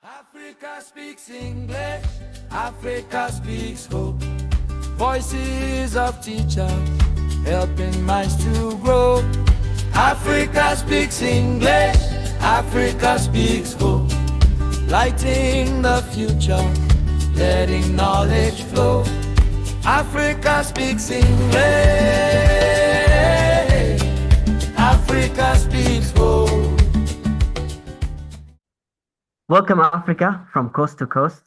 Africa speaks English, Africa speaks hope. Voices of teachers helping minds to grow. Africa speaks English, Africa speaks hope. Lighting the future, letting knowledge flow. Africa speaks English, Africa speaks hope. Welcome, Africa, from coast to coast.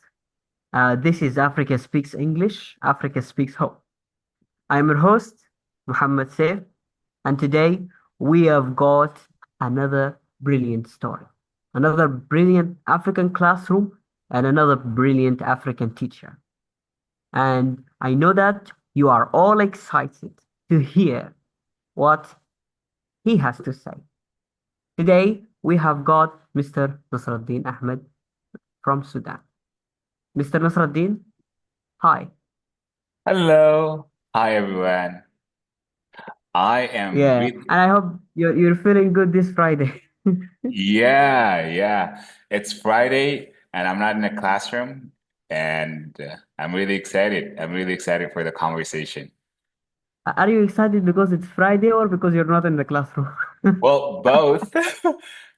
This is Africa Speaks English, Africa Speaks Hope. I'm your host, Muhammad Saif, and today we have got another brilliant story, another brilliant African classroom, and another brilliant African teacher. And I know that you are all excited to hear what he has to say. Today, we have got Mr. Nasruddin Ahmed from Sudan. Mr. Nasruddin, hi. Hello. Hi, everyone. I am Yeah, really, and I hope you're feeling good this Friday. yeah. It's Friday and I'm not in a classroom and I'm really excited. I'm really excited for the conversation. Are you excited because it's Friday or because you're not in the classroom? Well, both,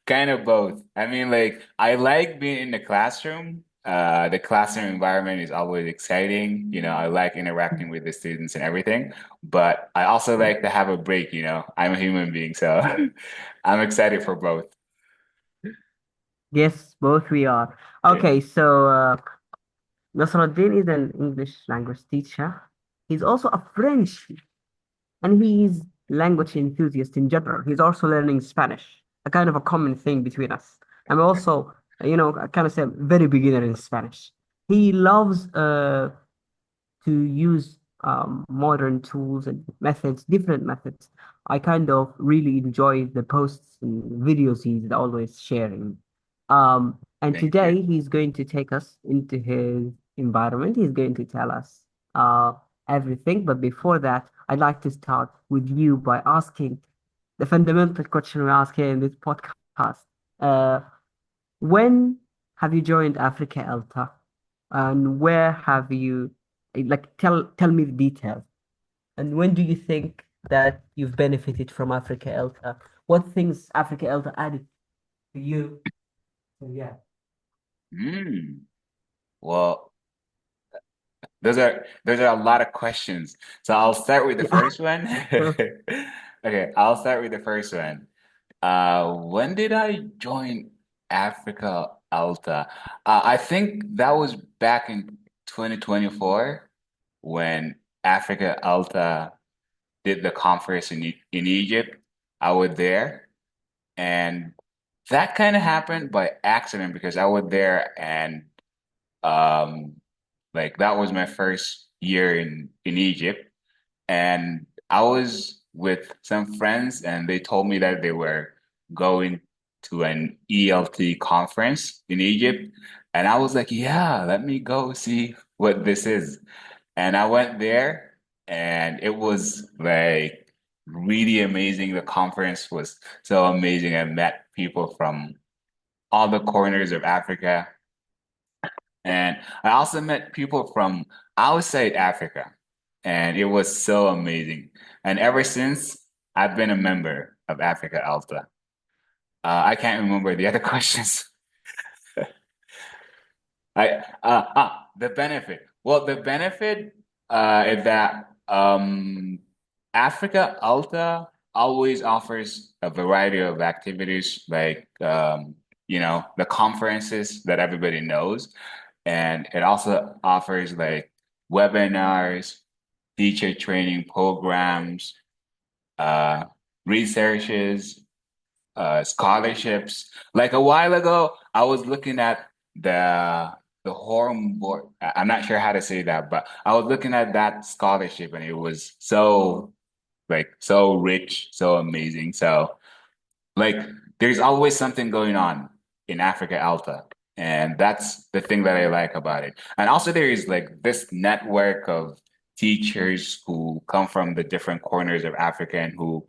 kind of both. I mean, like, I like being in the classroom. The classroom environment is always exciting. I like interacting with the students and everything, but I also like to have a break. I'm a human being, so I'm excited for both. Yes, both we are. Yeah. Okay, so Nasruddin is an English language teacher. He's also a French and he's language enthusiast in general. He's also learning Spanish, a kind of a common thing between us. I'm also, I kind of say very beginner in Spanish. He loves to use modern tools and methods, different methods. I kind of really enjoy the posts and videos he's always sharing. And Thank you. today he's going to take us into his environment. He's going to tell us uh, everything. But before that, I'd like to start with you by asking the fundamental question we ask here in this podcast. Uh, when have you joined Africa Alta? And where have you, like, tell me the details. And when do you think that you've benefited from Africa Alta? What things Africa Alta added to you? So yeah. Mm. Well, those are a lot of questions. So I'll start with the Yeah. first one. Okay, I'll start with the first one. When did I join Africa Alta? I think that was back in 2024 when Africa Alta did the conference in Egypt. I was there, and that kind of happened by accident because I was there and um like that was my first year in Egypt, and I was with some friends, and they told me that they were going to an ELT conference in Egypt, and I was like, yeah, let me go see what this is. And I went there, and it was like really amazing. The conference was so amazing. I met people from all the corners of Africa. And I also met people from outside Africa, and it was so amazing. And ever since, I've been a member of Africa Alta. I can't remember the other questions. The benefit. Well, the benefit is that Africa Alta always offers a variety of activities, like the conferences that everybody knows. And it also offers like webinars, teacher training programs, uh, researches, scholarships. Like a while ago, I was looking at the Horn board. I'm not sure how to say that, but I was looking at that scholarship, and it was so rich, so amazing. So like there's always something going on in Africa Alta. And that's the thing that I like about it. And also there is like this network of teachers who come from the different corners of Africa and who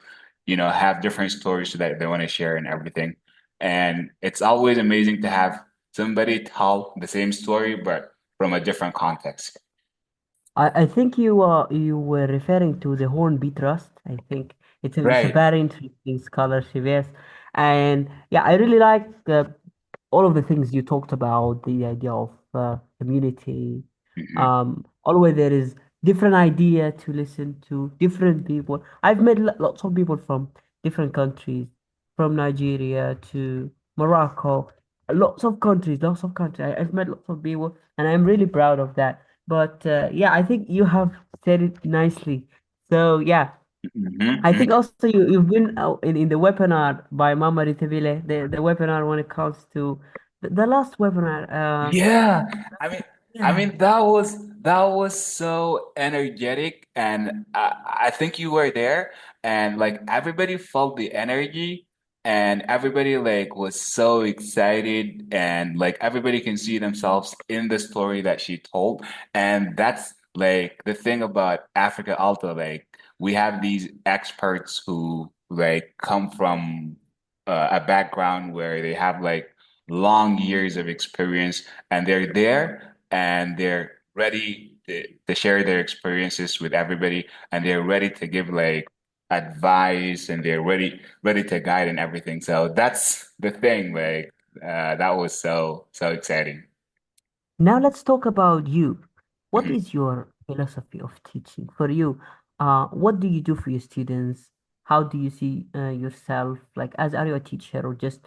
have different stories that they want to share and everything. And it's always amazing to have somebody tell the same story but from a different context. I think you were referring to the Hornby Trust. I think it's a Right. very interesting scholarship, yes. And yeah, I really like all of the things you talked about, the idea of community. Hmm. Always there is different idea to listen to different people. I've met lots of people from different countries, from Nigeria to Morocco, lots of countries. I've met lots of people, and I'm really proud of that. But yeah, I think you have said it nicely. So yeah, I think Hmm. also you've been in the webinar by Mama Ritavile, the webinar when it comes to the last webinar. Yeah, I mean, I Yeah. mean that was so energetic, and I think you were there, and like everybody felt the energy, and everybody like was so excited, and like everybody can see themselves in the story that she told, and that's like the thing about Africa Alta, like we have these experts who like come from a background where they have like long years of experience and they're there and they're ready to share their experiences with everybody and they're ready to give like advice and they're ready to guide and everything. So that's the thing, like that was so exciting. Now let's talk about you. What Mhm. is your philosophy of teaching? For you, what do you do for your students? How do you see yourself? Like, as are you a teacher or just,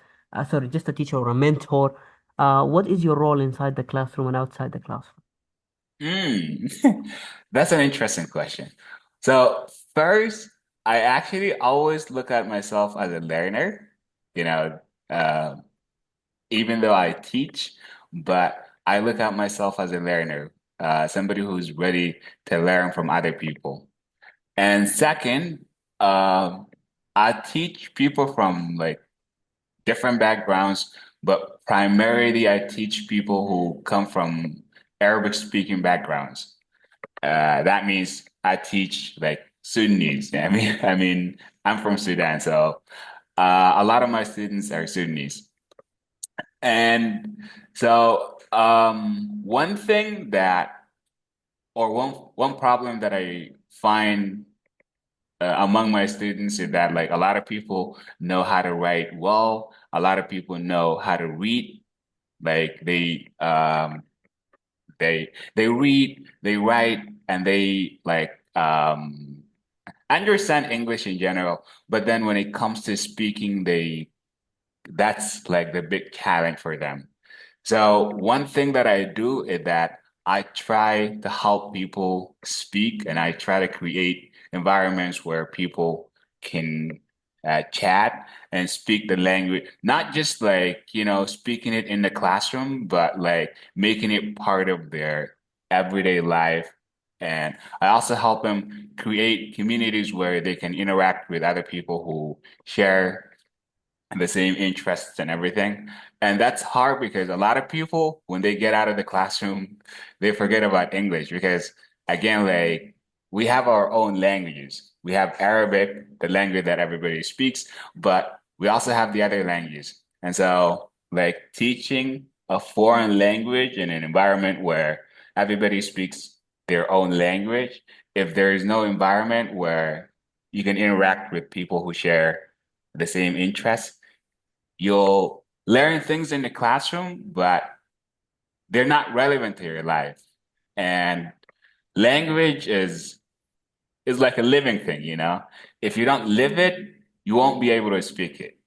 sorry, just a teacher or a mentor? What is your role inside the classroom and outside the classroom? Mm. That's an interesting question. So first, I actually always look at myself as a learner, you know, uh, even though I teach, but I look at myself as a learner, somebody who's ready to learn from other people. And second, um, I teach people from like different backgrounds, but primarily I teach people who come from Arabic speaking backgrounds. That means I teach like Sudanese. I'm from Sudan, so a lot of my students are Sudanese. And so, one thing that, or one problem that I find among my students is that like a lot of people know how to write well, a lot of people know how to read, like they read, they write, and they like understand English in general. But then when it comes to speaking, they that's like the big challenge for them. So one thing that I do is that I try to help people speak and I try to create environments where people can chat and speak the language, not just like, speaking it in the classroom, but like making it part of their everyday life. And I also help them create communities where they can interact with other people who share the same interests and everything. And that's hard because a lot of people, when they get out of the classroom, they forget about English because, again, like we have our own languages. We have Arabic, the language that everybody speaks, but we also have the other languages. And so, like teaching a foreign language in an environment where everybody speaks their own language, if there is no environment where you can interact with people who share the same interests, you'll learn things in the classroom, but they're not relevant to your life. And language is like a living thing, you know? If you don't live it, you won't be able to speak it.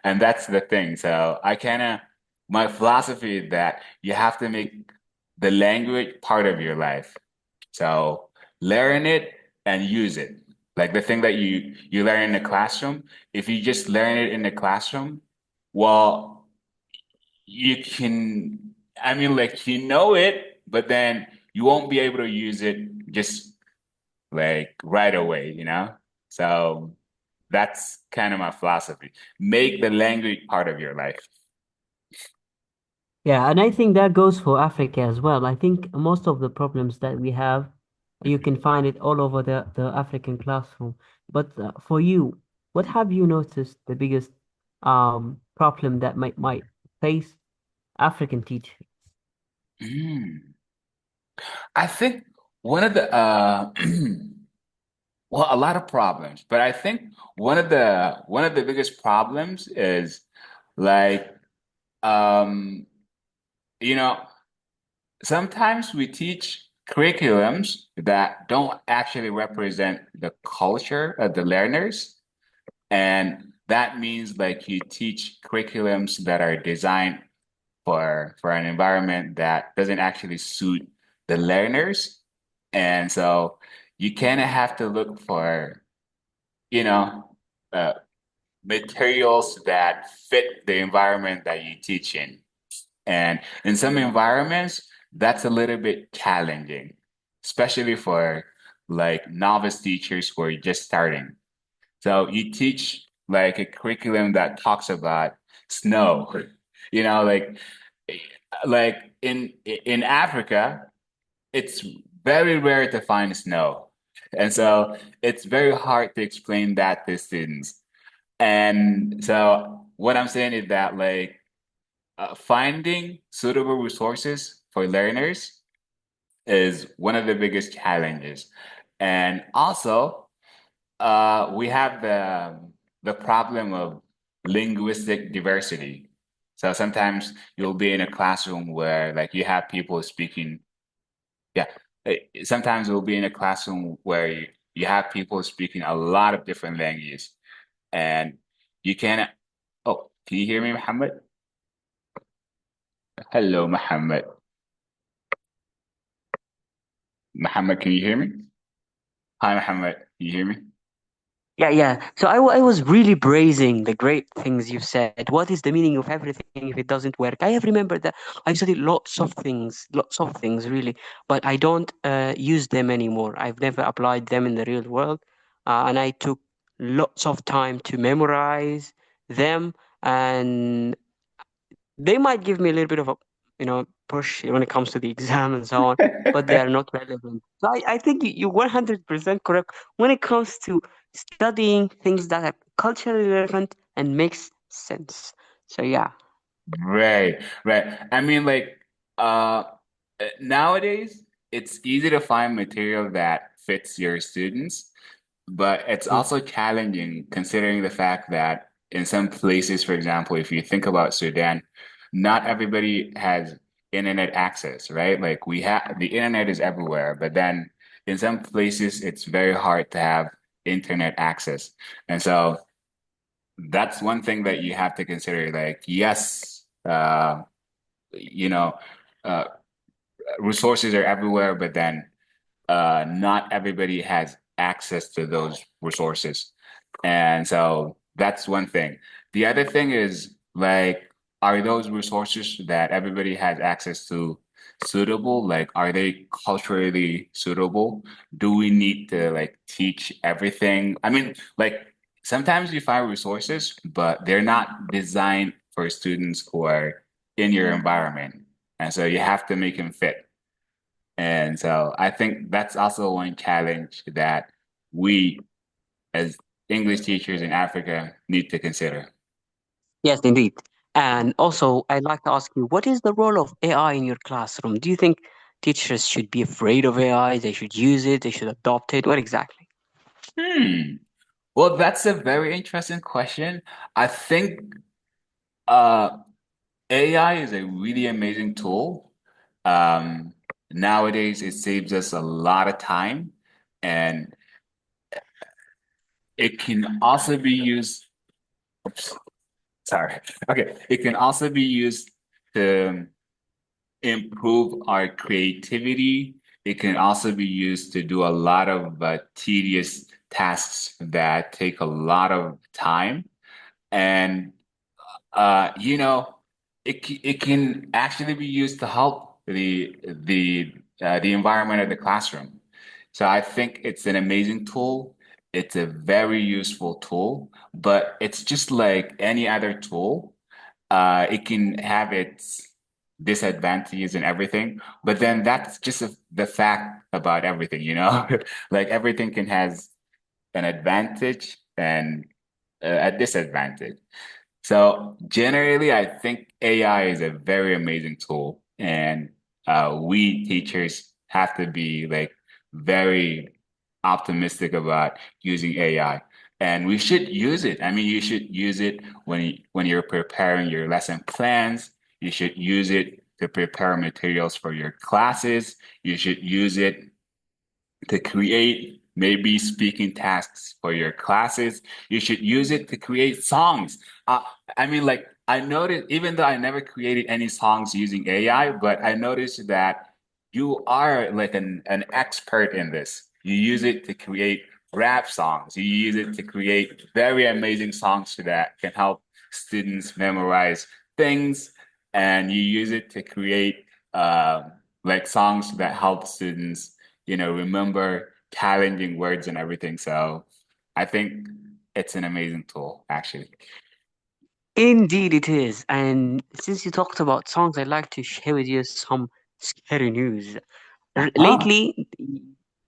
And that's the thing. So my philosophy is that you have to make the language part of your life. So learn it and use it. Like the thing that you learn in the classroom, if you just learn it in the classroom, well, you can, like you know it, but then you won't be able to use it just like right away, you know? So that's kind of my philosophy. Make the language part of your life. Yeah, and I think that goes for Africa as well. I think most of the problems that we have, you can find it all over the African classroom. But for you, what have you noticed the biggest problem that might face African teacher? Mm. I think one of the well, a lot of problems, but I think one of the biggest problems is like um you know sometimes we teach curriculums that don't actually represent the culture of the learners. And that means like you teach curriculums that are designed for an environment that doesn't actually suit the learners. And so you kind of have to look for, you know, uh, materials that fit the environment that you teach in. And in some environments, that's a little bit challenging, especially for like novice teachers who are just starting. So you teach like a curriculum that talks about snow, you know, like in Africa, it's very rare to find snow. And so it's very hard to explain that to students. And so what I'm saying is that like finding suitable resources for learners is one of the biggest challenges. And also, we have the problem of linguistic diversity. So sometimes you'll be in a classroom where like you have people speaking, yeah. Sometimes you'll be in a classroom where you have people speaking a lot of different languages, and you can't. Oh, can you hear me, Muhammad? Hello, Muhammad. Muhammad, can you hear me? Hi, Muhammad. Can you hear me? Yeah, yeah. So I was really praising the great things you said. What is the meaning of everything if it doesn't work? I have remembered that I studied lots of things really, but I don't use them anymore. I've never applied them in the real world, and I took lots of time to memorize them, and they might give me a little bit of a push when it comes to the exam and so on, but they are not relevant. So I think you're 100% correct when it comes to studying things that are culturally relevant and makes sense. So yeah. Right, right. I mean, like, uh, nowadays it's easy to find material that fits your students, but it's Mm, also challenging considering the fact that in some places, for example, if you think about Sudan, not everybody has internet access, right? Like we have the internet is everywhere, but then in some places it's very hard to have internet access. And so that's one thing that you have to consider. Like, yes, you know, uh, resources are everywhere, but then not everybody has access to those resources. And so that's one thing. The other thing is like, are those resources that everybody has access to suitable? Like, are they culturally suitable? Do we need to like teach everything? I mean, like sometimes you find resources, but they're not designed for students who are in your environment. And so you have to make them fit. And so I think that's also one challenge that we as English teachers in Africa need to consider. yes, indeed. And also, I'd like to ask you, what is the role of AI in your classroom? Do you think teachers should be afraid of AI? They should use it? They should adopt it? What exactly? Hmm. Well, that's a very interesting question. I think uh, AI is a really amazing tool. Um, Nowadays, it saves us a lot of time, and it can also be used. Oops, sorry. Okay, it can also be used to improve our creativity. It can also be used to do a lot of tedious tasks that take a lot of time. And it can actually be used to help the environment of the classroom. So I think it's an amazing tool. It's a very useful tool, but it's just like any other tool. It can have its disadvantages and everything, but then that's just the fact about everything, you know? Like everything can has an advantage and a disadvantage. So generally, I think AI is a very amazing tool, and we teachers have to be like very optimistic about using AI, and we should use it. I mean, you should use it when you're preparing your lesson plans. You should use it to prepare materials for your classes. You should use it to create maybe speaking tasks for your classes. You should use it to create songs. Uh, I mean, like I noticed, even though I never created any songs using AI, but I noticed that you are like an expert in this. You use it to create rap songs. You use it to create very amazing songs that can help students memorize things, and you use it to create like songs that help students remember challenging words and everything. So I think it's an amazing tool, actually. Indeed, it is. And since you talked about songs, I'd like to share with you some scary news. Uh-huh. Lately,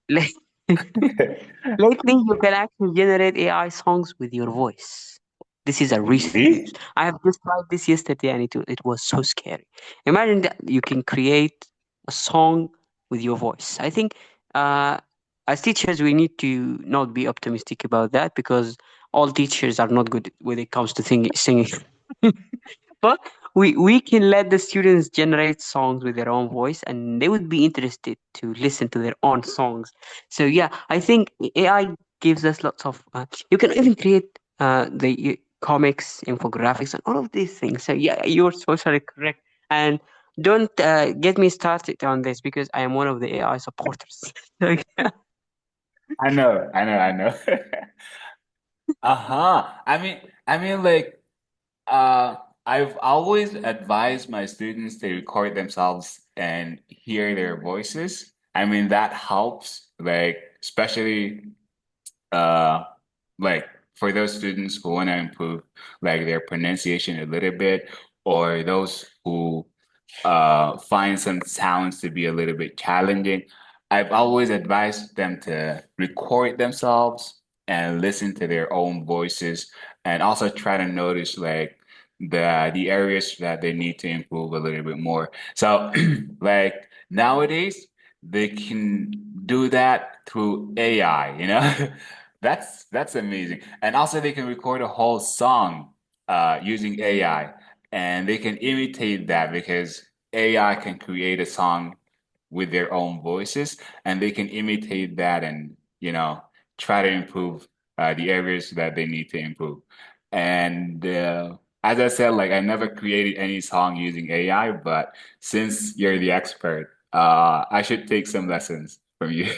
lately, you can actually generate AI songs with your voice. This is a recent news. Really? I have just tried this yesterday and it was so scary. Imagine that you can create a song with your voice. I think uh, as teachers, we need to not be optimistic about that because all teachers are not good when it comes to singing. But we can let the students generate songs with their own voice and they would be interested to listen to their own songs. So yeah, I think AI gives us lots of you can even create the comics, infographics and all of these things. So yeah, you're totally correct. And don't get me started on this because I am one of the AI supporters. So, yeah. I know, I know, I know. Uh-huh. I mean, like, uh, I've always advised my students to record themselves and hear their voices. I mean, that helps, like, especially uh like for those students who want to improve like their pronunciation a little bit, or those who find some sounds to be a little bit challenging, I've always advised them to record themselves and listen to their own voices, and also try to notice like the areas that they need to improve a little bit more. So like nowadays they can do that through AI, you know? That's amazing. And also they can record a whole song using AI, and they can imitate that because AI can create a song with their own voices, and they can imitate that and try to improve the areas that they need to improve. And as I said, like I never created any song using AI, but since you're the expert, I should take some lessons from you.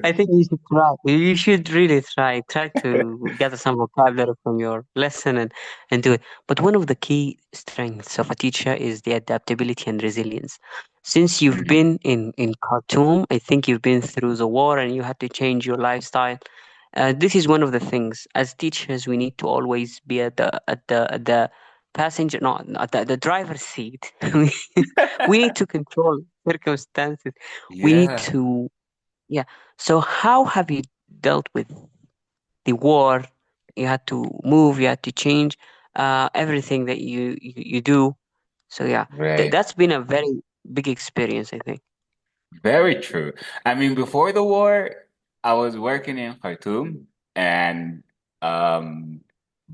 I think you should try. You should really try. Try to gather some vocabulary from your lesson and do it. But one of the key strengths of a teacher is the adaptability and resilience. Since you've Mhm. been in Khartoum, I think you've been through the war and you had to change your lifestyle. This is one of the things. As teachers, we need to always be at the passenger, no, at the driver's seat. We need to control circumstances. We need Yeah, to yeah. So how have you dealt with the war? You had to move, you had to change everything that you do. So yeah, right. that's been a very big experience, I think. Very true. I mean, before the war, I was working in Khartoum, and um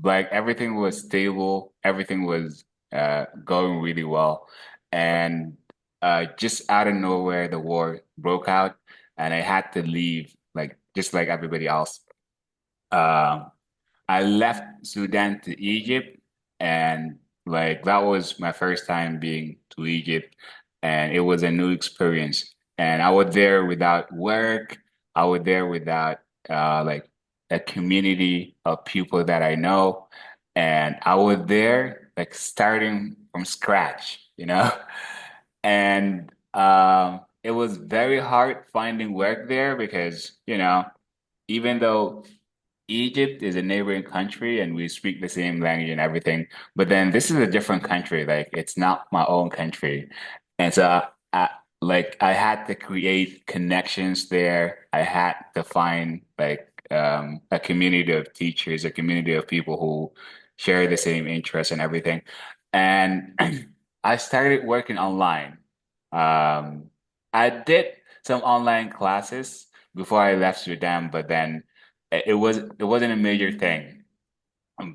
like everything was stable, everything was going really well. And just out of nowhere the war broke out, and I had to leave like just like everybody else. Um I left Sudan to Egypt, and like that was my first time being to Egypt, and it was a new experience. And I was there without work. I was there without like a community of people that I know, and I was there like starting from scratch, you know. And it was very hard finding work there because, even though Egypt is a neighboring country and we speak the same language and everything. But then this is a different country. Like it's not my own country. And so I had to create connections there. I had to find like a community of teachers, a community of people who share the same interests and everything. And I started working online. Um, I did some online classes before I left Sudan, but then it wasn't a major thing.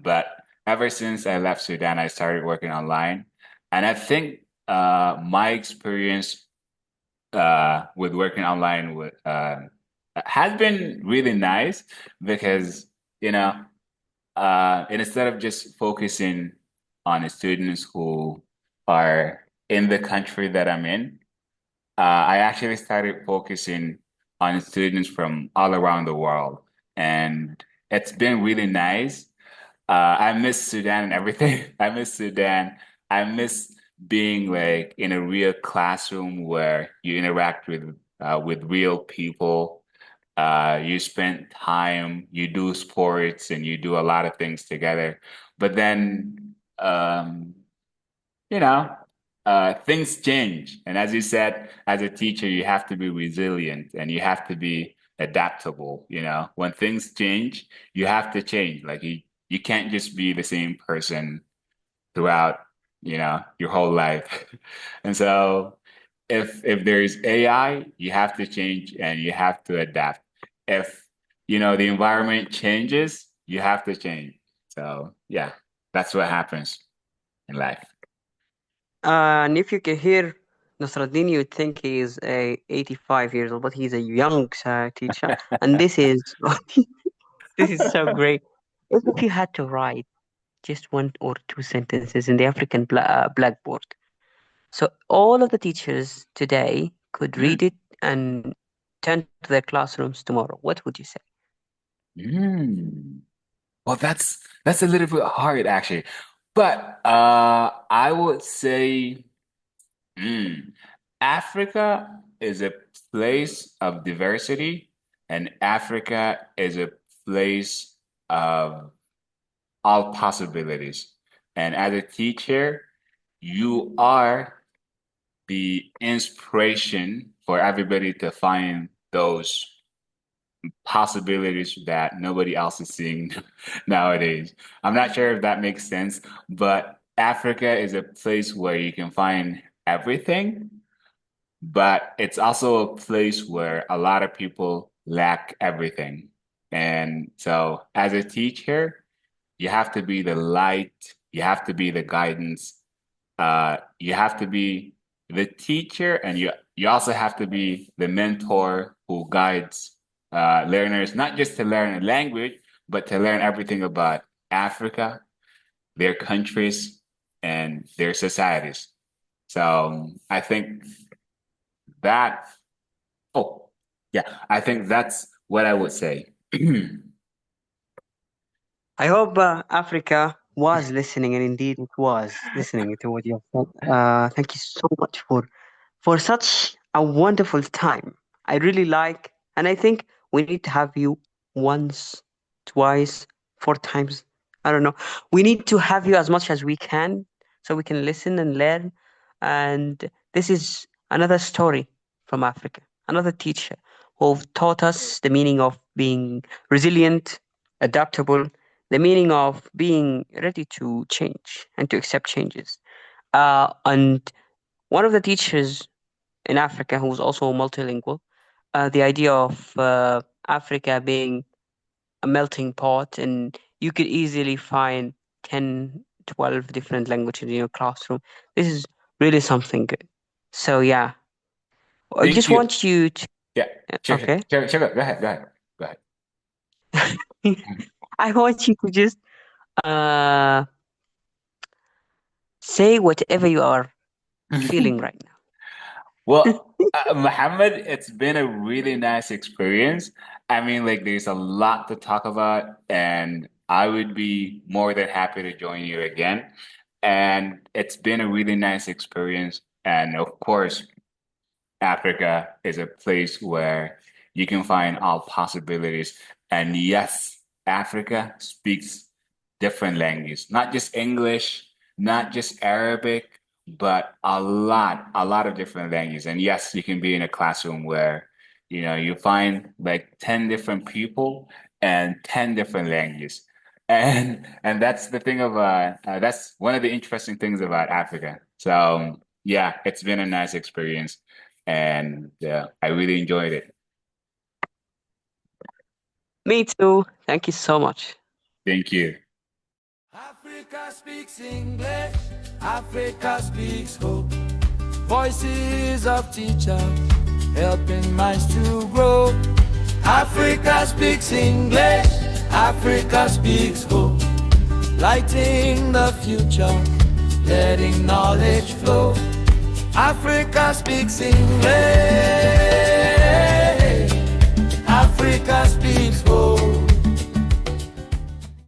But ever since I left Sudan, I started working online, and I think my experience with working online has been really nice because you know instead of just focusing on the students who are in the country that I'm in, I actually started focusing on students from all around the world, and it's been really nice. I miss Sudan and everything. I miss Sudan. I miss being like in a real classroom where you interact with real people. You spend time, you do sports, and you do a lot of things together. But then, you know, things change. And as you said, as a teacher, you have to be resilient and you have to be adaptable. When things change, you have to change. Like you can't just be the same person throughout, your whole life. And so if there's AI, you have to change and you have to adapt. If, the environment changes, you have to change. So yeah, that's what happens in life. And if you can hear Nasruddin, you'd think he is 85 years old, but he's a young teacher. And this is this is so great. If you had to write just one or two sentences in the African blackboard, so all of the teachers today could read Mm. it and turn to their classrooms tomorrow, what would you say? Mm. Well, that's a little bit hard actually. But I would say mm, Africa is a place of diversity, and Africa is a place of all possibilities. And as a teacher, you are the inspiration for everybody to find those possibilities that nobody else is seeing nowadays. I'm not sure if that makes sense, but Africa is a place where you can find everything, but it's also a place where a lot of people lack everything. And so, as a teacher, you have to be the light, you have to be the guidance, you have to be the teacher, and you also have to be the mentor who guides learners, not just to learn a language, but to learn everything about Africa, their countries, and their societies. So I think that, oh, yeah, I think that's what I would say. I hope Africa was listening, and indeed it was listening to what you have said. Thank you so much for such a wonderful time. I really like, and I think we need to have you once, twice, four times. I don't know. We need to have you as much as we can so we can listen and learn. And this is another story from Africa, another teacher who taught us the meaning of being resilient, adaptable, the meaning of being ready to change and to accept changes. And one of the teachers in Africa who was also multilingual, the idea of Africa being a melting pot, and you could easily find 10, 12 different languages in your classroom. This is really something good. So, yeah, I Thank just you. want you to, Yeah, sure, okay. sure, sure. Go ahead, go ahead, go ahead. I want you to just uh, say whatever you are feeling right now. Well, Mohammed, it's been a really nice experience. I mean, like, there's a lot to talk about, and I would be more than happy to join you again. And it's been a really nice experience. And of course, Africa is a place where you can find all possibilities. And yes, Africa speaks different languages, not just English, not just Arabic, but a lot of different languages. And yes, you can be in a classroom where, you find like 10 different people and 10 different languages. And that's the thing of that's one of the interesting things about Africa. So yeah, it's been a nice experience, and I really enjoyed it. Me too. Thank you so much. Thank you. Africa speaks English, Africa speaks hope. Voices of teachers helping minds to grow. Africa speaks English, Africa speaks hope. Lighting the future, letting knowledge flow. Africa speaks English, Africa speaks hope.